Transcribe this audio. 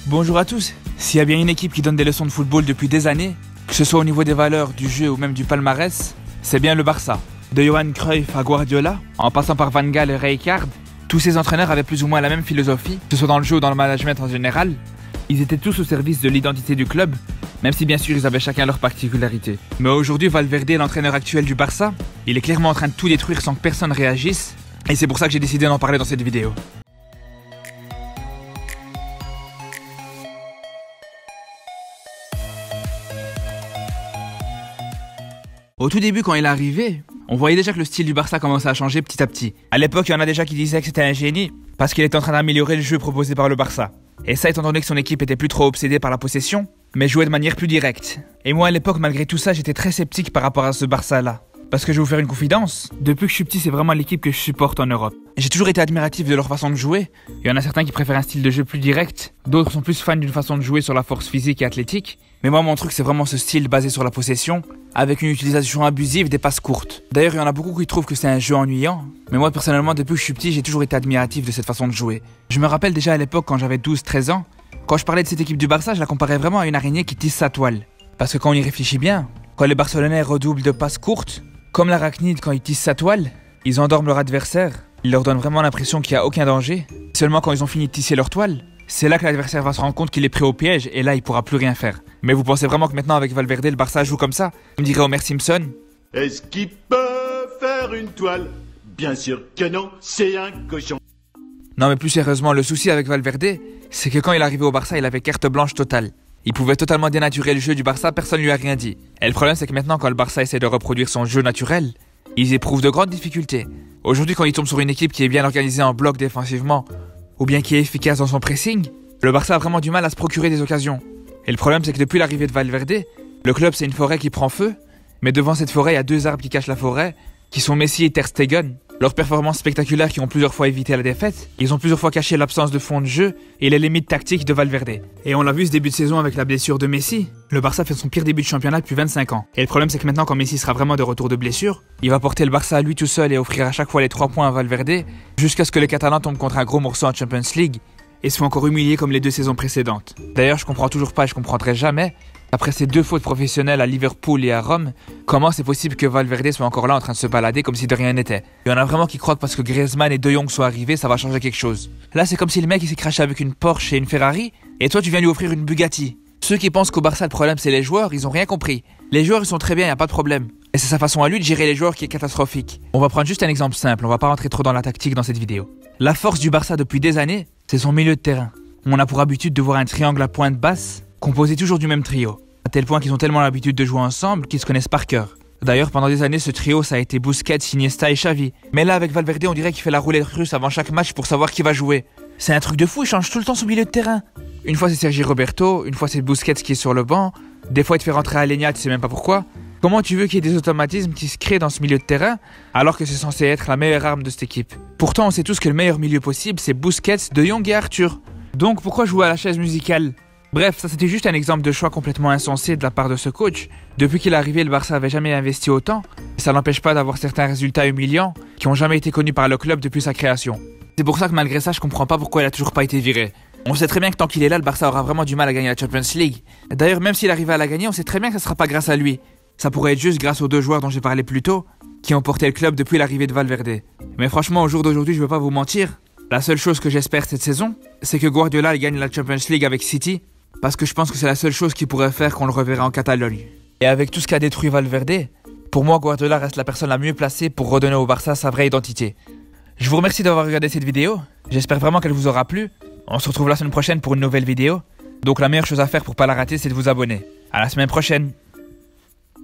Bonjour à tous. S'il y a bien une équipe qui donne des leçons de football depuis des années, que ce soit au niveau des valeurs, du jeu ou même du palmarès, c'est bien le Barça. De Johan Cruyff à Guardiola, en passant par Van Gaal et Rijkaard, tous ces entraîneurs avaient plus ou moins la même philosophie, que ce soit dans le jeu ou dans le management en général. Ils étaient tous au service de l'identité du club, même si bien sûr ils avaient chacun leur particularité. Mais aujourd'hui, Valverde, l'entraîneur actuel du Barça, il est clairement en train de tout détruire sans que personne réagisse, et c'est pour ça que j'ai décidé d'en parler dans cette vidéo. Au tout début, quand il est arrivé, on voyait déjà que le style du Barça commençait à changer petit à petit. À l'époque, il y en a déjà qui disaient que c'était un génie, parce qu'il était en train d'améliorer le jeu proposé par le Barça. Et ça étant donné que son équipe était plus trop obsédée par la possession, mais jouait de manière plus directe. Et moi à l'époque, malgré tout ça, j'étais très sceptique par rapport à ce Barça-là. Parce que je vais vous faire une confidence, depuis que je suis petit, c'est vraiment l'équipe que je supporte en Europe. J'ai toujours été admiratif de leur façon de jouer. Il y en a certains qui préfèrent un style de jeu plus direct, d'autres sont plus fans d'une façon de jouer sur la force physique et athlétique. Mais moi, mon truc, c'est vraiment ce style basé sur la possession, avec une utilisation abusive des passes courtes. D'ailleurs, il y en a beaucoup qui trouvent que c'est un jeu ennuyant, mais moi, personnellement, depuis que je suis petit, j'ai toujours été admiratif de cette façon de jouer. Je me rappelle déjà à l'époque, quand j'avais 12-13 ans, quand je parlais de cette équipe du Barça, je la comparais vraiment à une araignée qui tisse sa toile. Parce que quand on y réfléchit bien, quand les Barcelonais redoublent de passes courtes, comme l'arachnide quand ils tissent sa toile, ils endorment leur adversaire, ils leur donnent vraiment l'impression qu'il n'y a aucun danger. Seulement quand ils ont fini de tisser leur toile, c'est là que l'adversaire va se rendre compte qu'il est pris au piège et là il pourra plus rien faire. Mais vous pensez vraiment que maintenant avec Valverde, le Barça joue comme ça? Me dirait Homer Simpson. Est-ce qu'il peut faire une toile? Bien sûr que non, c'est un cochon. Non mais plus sérieusement, le souci avec Valverde, c'est que quand il est arrivé au Barça, il avait carte blanche totale. Il pouvait totalement dénaturer le jeu du Barça, personne ne lui a rien dit. Et le problème c'est que maintenant quand le Barça essaie de reproduire son jeu naturel, ils éprouvent de grandes difficultés. Aujourd'hui quand il tombe sur une équipe qui est bien organisée en bloc défensivement, ou bien qui est efficace dans son pressing, le Barça a vraiment du mal à se procurer des occasions. Et le problème c'est que depuis l'arrivée de Valverde, le club c'est une forêt qui prend feu, mais devant cette forêt il y a deux arbres qui cachent la forêt, qui sont Messi et Ter Stegen. Leurs performances spectaculaires qui ont plusieurs fois évité la défaite, ils ont plusieurs fois caché l'absence de fond de jeu et les limites tactiques de Valverde. Et on l'a vu ce début de saison avec la blessure de Messi, le Barça fait son pire début de championnat depuis 25 ans. Et le problème c'est que maintenant quand Messi sera vraiment de retour de blessure, il va porter le Barça à lui tout seul et offrir à chaque fois les 3 points à Valverde, jusqu'à ce que les Catalans tombent contre un gros morceau en Champions League et soient encore humiliés comme les 2 saisons précédentes. D'ailleurs je comprends toujours pas et je comprendrai jamais, après ces 2 fautes professionnelles à Liverpool et à Rome, comment c'est possible que Valverde soit encore là en train de se balader comme si de rien n'était. Il y en a vraiment qui croient que parce que Griezmann et De Jong sont arrivés, ça va changer quelque chose. Là c'est comme si le mec il s'est craché avec une Porsche et une Ferrari, et toi tu viens lui offrir une Bugatti. Ceux qui pensent qu'au Barça le problème c'est les joueurs, ils ont rien compris. Les joueurs ils sont très bien, y a pas de problème. Et c'est sa façon à lui de gérer les joueurs qui est catastrophique. On va prendre juste un exemple simple, on va pas rentrer trop dans la tactique dans cette vidéo. La force du Barça depuis des années, c'est son milieu de terrain. On a pour habitude de voir un triangle à pointe basse, composé toujours du même trio. À tel point qu'ils ont tellement l'habitude de jouer ensemble qu'ils se connaissent par cœur. D'ailleurs, pendant des années, ce trio, ça a été Busquets, Iniesta et Xavi. Mais là, avec Valverde, on dirait qu'il fait la roulette russe avant chaque match pour savoir qui va jouer. C'est un truc de fou, il change tout le temps son milieu de terrain. Une fois c'est Sergi Roberto, une fois c'est Busquets qui est sur le banc, des fois il te fait rentrer Alenia, tu sais même pas pourquoi. Comment tu veux qu'il y ait des automatismes qui se créent dans ce milieu de terrain, alors que c'est censé être la meilleure arme de cette équipe? Pourtant, on sait tous que le meilleur milieu possible, c'est Busquets, De Jong et Arthur. Donc pourquoi jouer à la chaise musicale? Bref, ça c'était juste un exemple de choix complètement insensé de la part de ce coach. Depuis qu'il est arrivé, le Barça avait jamais investi autant, et ça n'empêche pas d'avoir certains résultats humiliants qui n'ont jamais été connus par le club depuis sa création. C'est pour ça que malgré ça, je comprends pas pourquoi il a toujours pas été viré. On sait très bien que tant qu'il est là, le Barça aura vraiment du mal à gagner la Champions League. D'ailleurs, même s'il arrivait à la gagner, on sait très bien que ça sera pas grâce à lui. Ça pourrait être juste grâce aux 2 joueurs dont j'ai parlé plus tôt, qui ont porté le club depuis l'arrivée de Valverde. Mais franchement, au jour d'aujourd'hui, je veux pas vous mentir, la seule chose que j'espère cette saison, c'est que Guardiola gagne la Champions League avec City, parce que je pense que c'est la seule chose qui pourrait faire qu'on le reverra en Catalogne. Et avec tout ce qu'a détruit Valverde, pour moi Guardiola reste la personne la mieux placée pour redonner au Barça sa vraie identité. Je vous remercie d'avoir regardé cette vidéo, j'espère vraiment qu'elle vous aura plu. On se retrouve la semaine prochaine pour une nouvelle vidéo, donc la meilleure chose à faire pour pas la rater c'est de vous abonner. À la semaine prochaine.